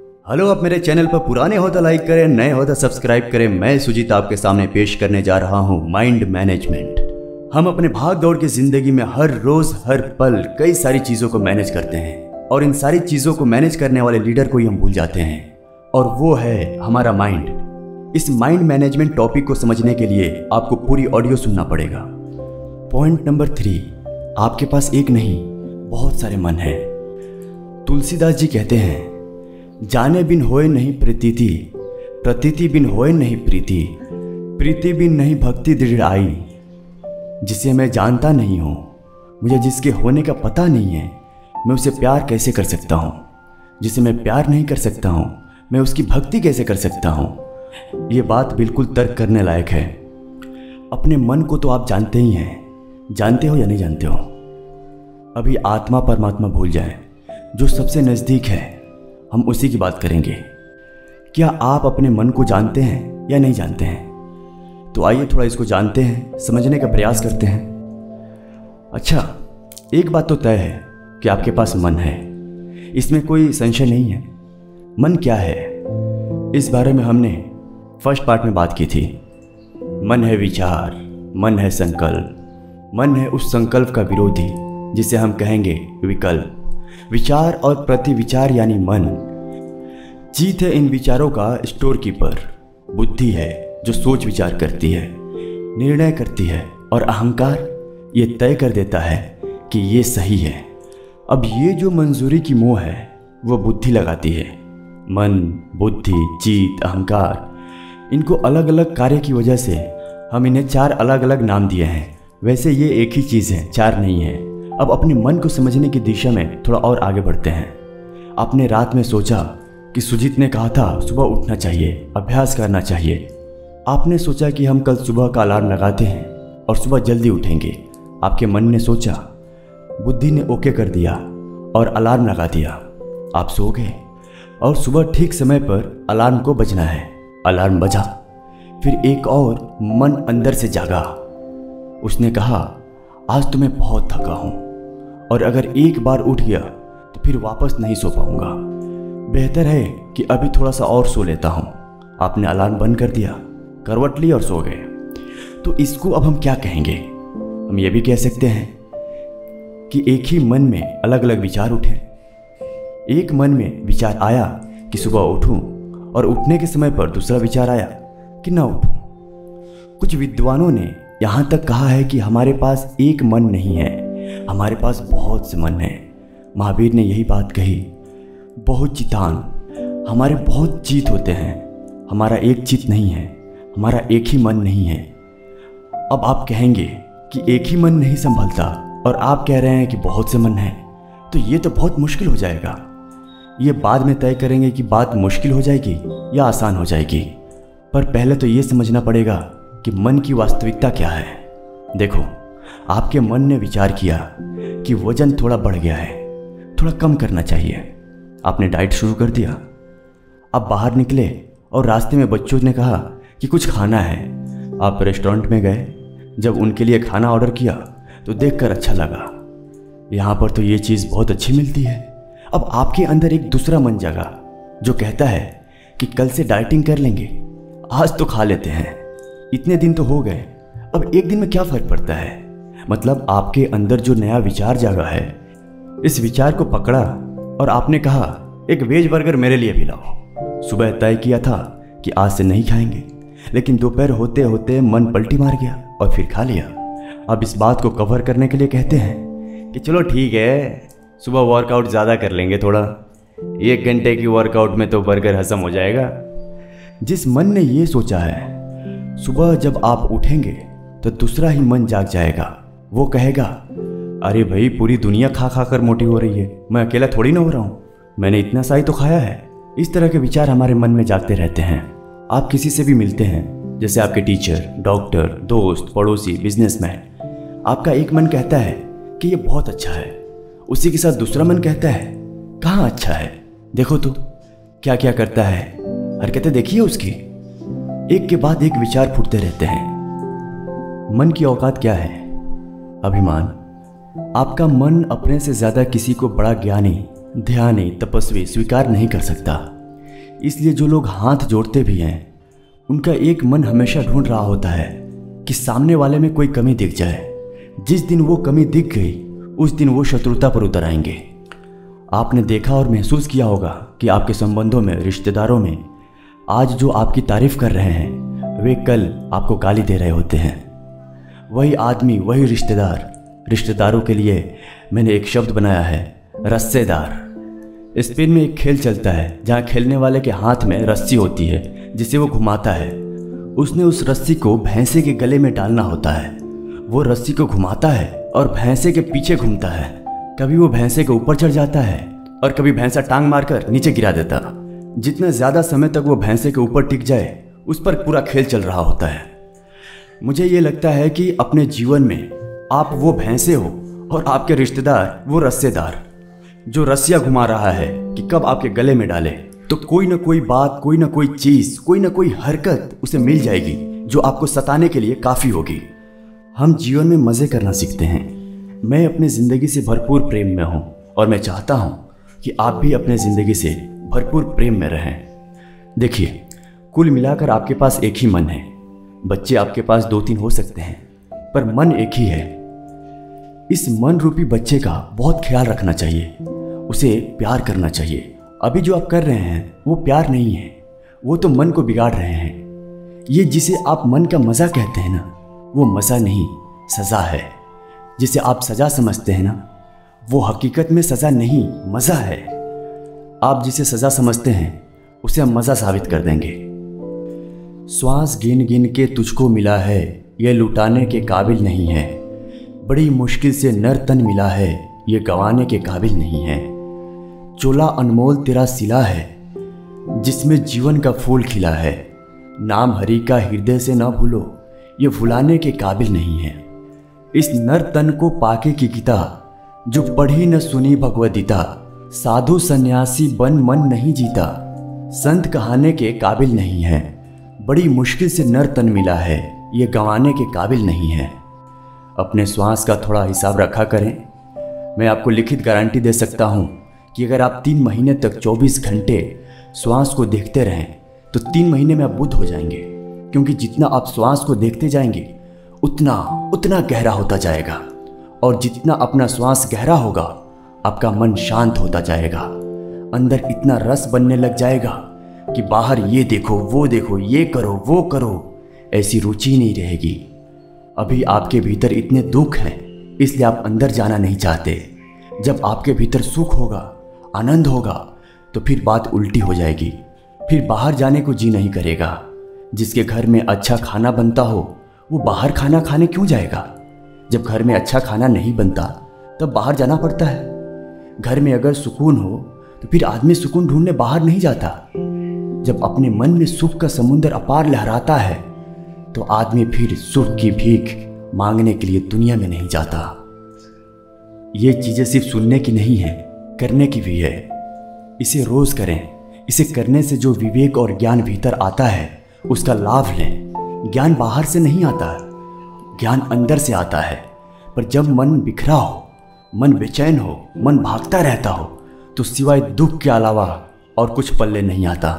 Hello, आप मेरे channel पर पुराने हो तो लाइक करें, नए हो तो सब्सक्राइब करें। मैं सुजीत आपके सामने पेश करने जा रहा हूं माइंड मैनेजमेंट। हम अपने भाग दौड़ की जिंदगी में हर रोज हर पल कई सारी चीज़ों को मैनेज करते हैं और इन सारी चीज़ों को मैनेज करने वाले लीडर को ही हम भूल जाते हैं, और वो है हमारा माइंड। इस माइंड मैनेजमेंट टॉपिक को समझने के लिए आपको पूरी ऑडियो सुनना पड़ेगा। पॉइंट नंबर 3, आपके पास एक नहीं बहुत सारे मन हैं। तुलसीदास जी कहते हैं, जाने बिन होए नहीं प्रतीति, प्रतीति बिन होए नहीं प्रीति, प्रीति बिन नहीं भक्ति दृढ़ आई। जिसे मैं जानता नहीं हूँ, मुझे जिसके होने का पता नहीं है, मैं उसे प्यार कैसे कर सकता हूँ। जिसे मैं प्यार नहीं कर सकता हूँ, मैं उसकी भक्ति कैसे कर सकता हूँ। ये बात बिल्कुल तर्क करने लायक है। अपने मन को तो आप जानते ही हैं, जानते हो या नहीं जानते हो। अभी आत्मा परमात्मा भूल जाए, जो सबसे नज़दीक है, हम उसी की बात करेंगे। क्या आप अपने मन को जानते हैं या नहीं जानते हैं? तो आइए थोड़ा इसको जानते हैं, समझने का प्रयास करते हैं। अच्छा, एक बात तो तय है कि आपके पास मन है, इसमें कोई संशय नहीं है। मन क्या है, इस बारे में हमने फर्स्ट पार्ट में बात की थी। मन है विचार, मन है संकल्प, मन है उस संकल्प का विरोधी जिसे हम कहेंगे विकल्प। विचार और प्रतिविचार यानी मन। जीत है इन विचारों का स्टोर कीपर। बुद्धि है जो सोच विचार करती है, निर्णय करती है, और अहंकार ये तय कर देता है कि ये सही है। अब ये जो मंजूरी की मोह है वो बुद्धि लगाती है। मन, बुद्धि, जीत, अहंकार, इनको अलग अलग कार्य की वजह से हम इन्हें 4 अलग अलग नाम दिए हैं। वैसे ये एक ही चीज़ है, 4 नहीं है। अब अपने मन को समझने की दिशा में थोड़ा और आगे बढ़ते हैं। आपने रात में सोचा कि सुजीत ने कहा था सुबह उठना चाहिए, अभ्यास करना चाहिए। आपने सोचा कि हम कल सुबह का अलार्म लगाते हैं और सुबह जल्दी उठेंगे। आपके मन ने सोचा, बुद्धि ने ओके कर दिया और अलार्म लगा दिया। आप सो गए और सुबह ठीक समय पर अलार्म को बजना है। अलार्म बजा, फिर एक और मन अंदर से जागा। उसने कहा, आज तो मैं बहुत थका हूँ और अगर एक बार उठ गया तो फिर वापस नहीं सो पाऊंगा। बेहतर है कि अभी थोड़ा सा और सो लेता हूँ। आपने अलार्म बंद कर दिया, करवट ली और सो गए। तो इसको अब हम क्या कहेंगे? हम ये भी कह सकते हैं कि एक ही मन में अलग अलग विचार उठे। एक मन में विचार आया कि सुबह उठूं, और उठने के समय पर दूसरा विचार आया कि ना उठूं। कुछ विद्वानों ने यहाँ तक कहा है कि हमारे पास एक मन नहीं है, हमारे पास बहुत से मन हैं। महावीर ने यही बात कही, बहुत चितान, हमारे बहुत चित होते हैं, हमारा एक चित नहीं है, हमारा एक ही मन नहीं है। अब आप कहेंगे कि एक ही मन नहीं संभलता और आप कह रहे हैं कि बहुत से मन हैं, तो ये तो बहुत मुश्किल हो जाएगा। ये बाद में तय करेंगे कि बात मुश्किल हो जाएगी या आसान हो जाएगी, पर पहले तो ये समझना पड़ेगा कि मन की वास्तविकता क्या है। देखो, आपके मन ने विचार किया कि वजन थोड़ा बढ़ गया है, थोड़ा कम करना चाहिए। आपने डाइट शुरू कर दिया। आप बाहर निकले और रास्ते में बच्चों ने कहा कि कुछ खाना है। आप रेस्टोरेंट में गए। जब उनके लिए खाना ऑर्डर किया तो देखकर अच्छा लगा, यहाँ पर तो ये चीज़ बहुत अच्छी मिलती है। अब आपके अंदर एक दूसरा मन जागा जो कहता है कि कल से डाइटिंग कर लेंगे, आज तो खा लेते हैं, इतने दिन तो हो गए, अब एक दिन में क्या फ़र्क पड़ता है। मतलब आपके अंदर जो नया विचार जागा है, इस विचार को पकड़ा और आपने कहा, एक वेज बर्गर मेरे लिए भी लाओ। सुबह तय किया था कि आज से नहीं खाएंगे, लेकिन दोपहर होते होते मन पलटी मार गया और फिर खा लिया। अब इस बात को कवर करने के लिए कहते हैं कि चलो ठीक है, सुबह वर्कआउट ज़्यादा कर लेंगे, थोड़ा 1 घंटे की वर्कआउट में तो बर्गर हजम हो जाएगा। जिस मन ने ये सोचा है, सुबह जब आप उठेंगे तो दूसरा ही मन जाग जाएगा। वो कहेगा, अरे भाई, पूरी दुनिया खा खा कर मोटी हो रही है, मैं अकेला थोड़ी ना हो रहा हूँ, मैंने इतना सा ही तो खाया है। इस तरह के विचार हमारे मन में जागते रहते हैं। आप किसी से भी मिलते हैं, जैसे आपके टीचर, डॉक्टर, दोस्त, पड़ोसी, बिजनेसमैन। आपका एक मन कहता है कि ये बहुत अच्छा है, उसी के साथ दूसरा मन कहता है कहाँ अच्छा है, देखो तो क्या क्या करता है, हरकतें देखिए उसकी। एक के बाद एक विचार फूटते रहते हैं। मन की औकात क्या है? अभिमान। आपका मन अपने से ज्यादा किसी को बड़ा ज्ञानी, ध्यानी, तपस्वी स्वीकार नहीं कर सकता। इसलिए जो लोग हाथ जोड़ते भी हैं उनका एक मन हमेशा ढूंढ रहा होता है कि सामने वाले में कोई कमी दिख जाए। जिस दिन वो कमी दिख गई उस दिन वो शत्रुता पर उतर आएंगे। आपने देखा और महसूस किया होगा कि आपके संबंधों में, रिश्तेदारों में आज जो आपकी तारीफ कर रहे हैं वे कल आपको गाली दे रहे होते हैं। वही आदमी, वही रिश्तेदारों के लिए मैंने एक शब्द बनाया है, रस्सेदार। स्पेन में एक खेल चलता है जहाँ खेलने वाले के हाथ में रस्सी होती है जिसे वो घुमाता है। उसने उस रस्सी को भैंसे के गले में डालना होता है। वो रस्सी को घुमाता है और भैंसे के पीछे घूमता है। कभी वो भैंसे के ऊपर चढ़ जाता है और कभी भैंसा टांग मारकर नीचे गिरा देता। जितना ज़्यादा समय तक वो भैंसे के ऊपर टिक जाए उस पर पूरा खेल चल रहा होता है। मुझे ये लगता है कि अपने जीवन में आप वो भैंसे हो और आपके रिश्तेदार वो रस्सेदार, जो रस्सियाँ घुमा रहा है कि कब आपके गले में डाले तो कोई ना कोई बात, कोई ना कोई चीज़, कोई ना कोई हरकत उसे मिल जाएगी जो आपको सताने के लिए काफ़ी होगी। हम जीवन में मज़े करना सीखते हैं। मैं अपनी ज़िंदगी से भरपूर प्रेम में हूँ और मैं चाहता हूँ कि आप भी अपने ज़िंदगी से भरपूर प्रेम में रहें। देखिए, कुल मिलाकर आपके पास एक ही मन है। बच्चे आपके पास 2-3 हो सकते हैं पर मन एक ही है। इस मन रूपी बच्चे का बहुत ख्याल रखना चाहिए, उसे प्यार करना चाहिए। अभी जो आप कर रहे हैं वो प्यार नहीं है, वो तो मन को बिगाड़ रहे हैं। ये जिसे आप मन का मज़ा कहते हैं ना, वो मज़ा नहीं, सज़ा है। जिसे आप सज़ा समझते हैं ना, वो हकीकत में सज़ा नहीं, मज़ा है। आप जिसे सज़ा समझते हैं उसे हम मज़ा साबित कर देंगे। श्वास गिन गिन के तुझको मिला है, ये लुटाने के काबिल नहीं है। बड़ी मुश्किल से नर तन मिला है, ये गंवाने के काबिल नहीं है। चोला अनमोल तेरा सिला है, जिसमें जीवन का फूल खिला है। नाम हरि का हृदय से न भूलो, ये भुलाने के काबिल नहीं है। इस नर तन को पाके की गीता, जो पढ़ी न सुनी भगवद्गीता। साधु सन्यासी बन मन नहीं जीता, संत कहाने के काबिल नहीं है। बड़ी मुश्किल से नर तन मिला है, ये गंवाने के काबिल नहीं है। अपने श्वास का थोड़ा हिसाब रखा करें। मैं आपको लिखित गारंटी दे सकता हूँ कि अगर आप 3 महीने तक 24 घंटे श्वास को देखते रहें तो 3 महीने में आप बुद्ध हो जाएंगे। क्योंकि जितना आप श्वास को देखते जाएंगे उतना गहरा होता जाएगा, और जितना अपना श्वास गहरा होगा आपका मन शांत होता जाएगा। अंदर इतना रस बनने लग जाएगा कि बाहर ये देखो, वो देखो, ये करो, वो करो, ऐसी रुचि नहीं रहेगी। अभी आपके भीतर इतने दुख हैं इसलिए आप अंदर जाना नहीं चाहते। जब आपके भीतर सुख होगा, आनंद होगा तो फिर बात उल्टी हो जाएगी। फिर बाहर जाने को जी नहीं करेगा। जिसके घर में अच्छा खाना बनता हो वो बाहर खाना खाने क्यों जाएगा? जब घर में अच्छा खाना नहीं बनता तब बाहर जाना पड़ता है। घर में अगर सुकून हो तो फिर आदमी सुकून ढूंढने बाहर नहीं जाता। जब अपने मन में सुख का समुद्र अपार लहराता है तो आदमी फिर सुख की भीख मांगने के लिए दुनिया में नहीं जाता। ये चीज़ें सिर्फ सुनने की नहीं है, करने की भी है। इसे रोज़ करें। इसे करने से जो विवेक और ज्ञान भीतर आता है उसका लाभ लें। ज्ञान बाहर से नहीं आता, ज्ञान अंदर से आता है। पर जब मन बिखरा हो, मन बेचैन हो, मन भागता रहता हो तो सिवाय दुख के अलावा और कुछ पल्ले नहीं आता।